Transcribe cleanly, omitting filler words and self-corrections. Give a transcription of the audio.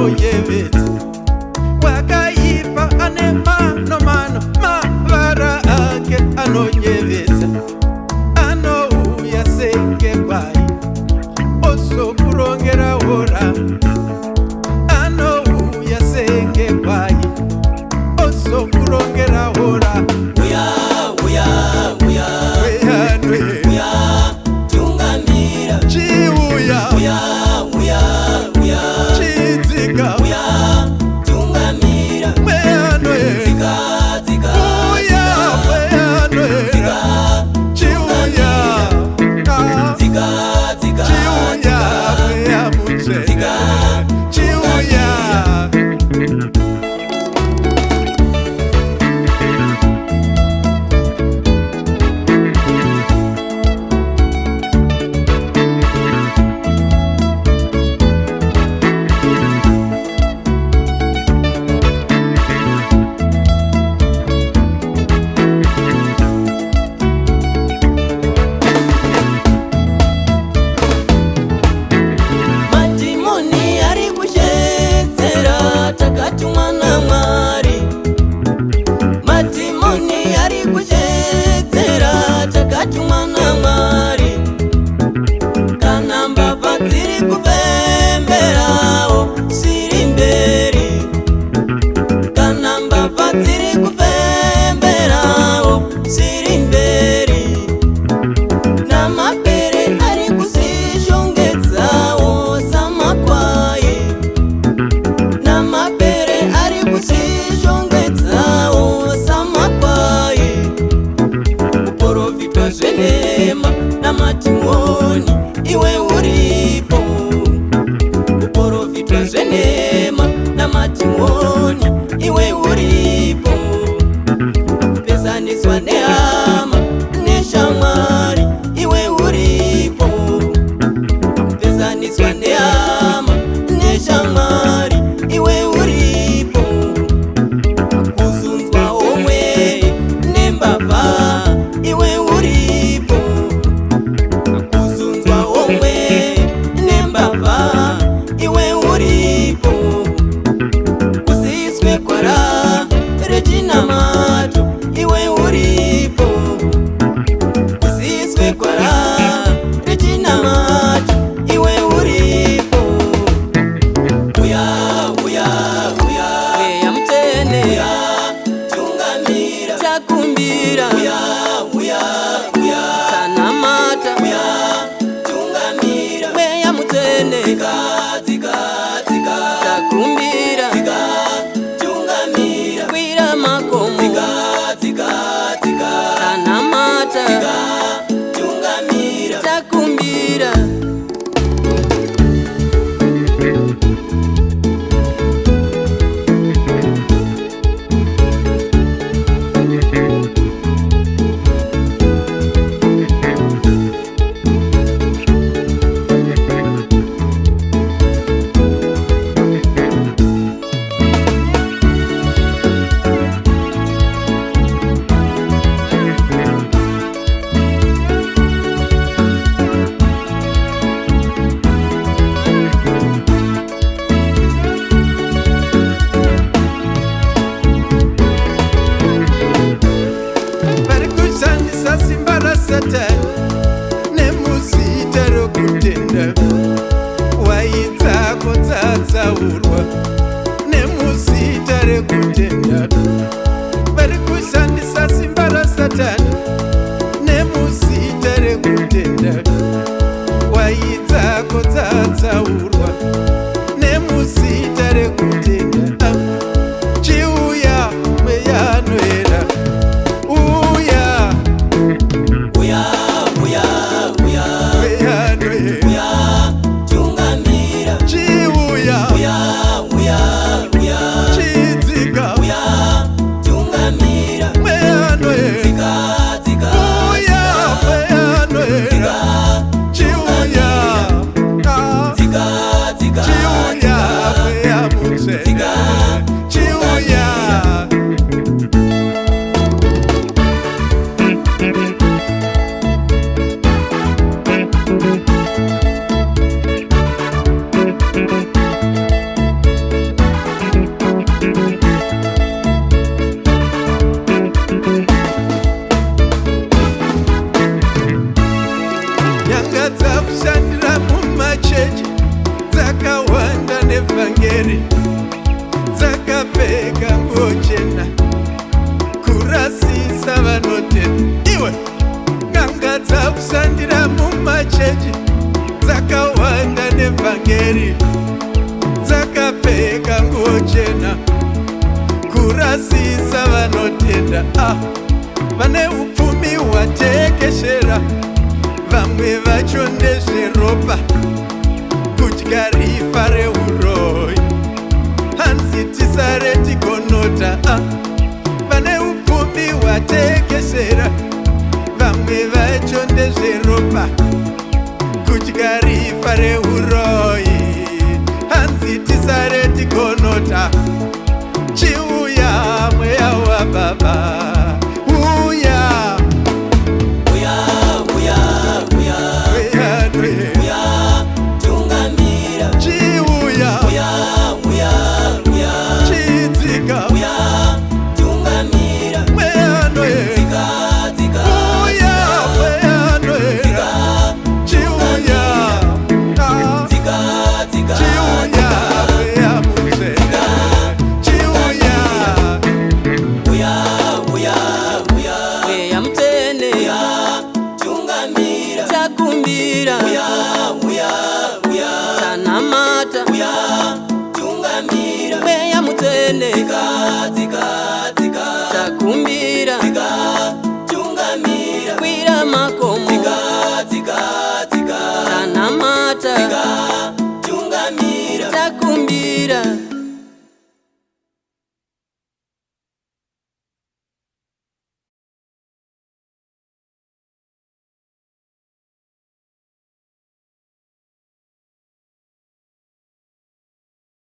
anoyevedza, wakaipa ane mano mavara ake anonyevedza, anouya senge gwai ozokurongera hora, anouya senge gwai ozokurongera hora. Uya uya uya Uya nwe uya tungamira chiuya uya uya uya chidzika uya tungamira uya nwe zika zika uya uya nwe zika chiuya zika zika chiuya uya mutse zika chiuya. Madimoni ari kushedzera takatumwa naMwari. Madimoni ari kushedzera takatumwa naMwari. Kana mbavha dziri kufemberawo siri mberi, kana mbavha dziri kufemberawo siri mberi, namapere ari kuzvishongedzawo samakwai, namapere ari kuzvishongedzawo samakwai. Kuprofitwa zvenhema namadhimoni iwe uripo, kuprofitwa zvenhema namadhimoni iwe uripo, kupesaniswa nehama neshamwari iwe uripo, kupesaniswa nehama neshamwari iwe uripo, kuzunzwa omwe nembavha iwe uripo, kuzunzwa omwe nembavha iwe uripo, kuziiswe gwara rechinamato iwe uripo, kuziiswe gwara rechinamato iwe uripo. Uya uya uya weya mutene uya tungamira takumbira uya uya uya tanamata uya tungamira weya mutene zika zika zika takumbira zika tungamira kwira makomo zika zika zika tanamata zika tungamira takumbira. varikushandisa simba rasatani nemuzita rokutenda, waidzako dzadzaurwa nemuzita rekutenda. Varikushandisa simba rasatani nemuzita rekutenda, waidzako dzadzaurwa nemuzita rekutenda. Chiuya mweyaanoera uya Uya uya uya mweyaanoera uya tungamira chiuya uya uya uya chidzika uya tungamira mweyaanoera zika vanosisa vanotenda vane upfumi hwatekeshera vamwe vacho ndezveropa kudya rifa reuroyi hanzi tisare tigonota vane upfumi hwatekeshera vamwe vacho ndezveropa kudya rifa reuroyi hanzi tisare tigonota chiuya mweya wababa uya uya uya uya mweya noyera uya tungamira chiuya uya uya uya chidzika uya tungamira mweya noyera zika zika uya mweya noyera chiuya zika zika chiuya mweya muzera chiuya uya uya uya uya mtene uya tungamira takumbira uya uya uya tanamata uya tungamira uya mtene zika zika zika takumbira zika tungamira kwira mako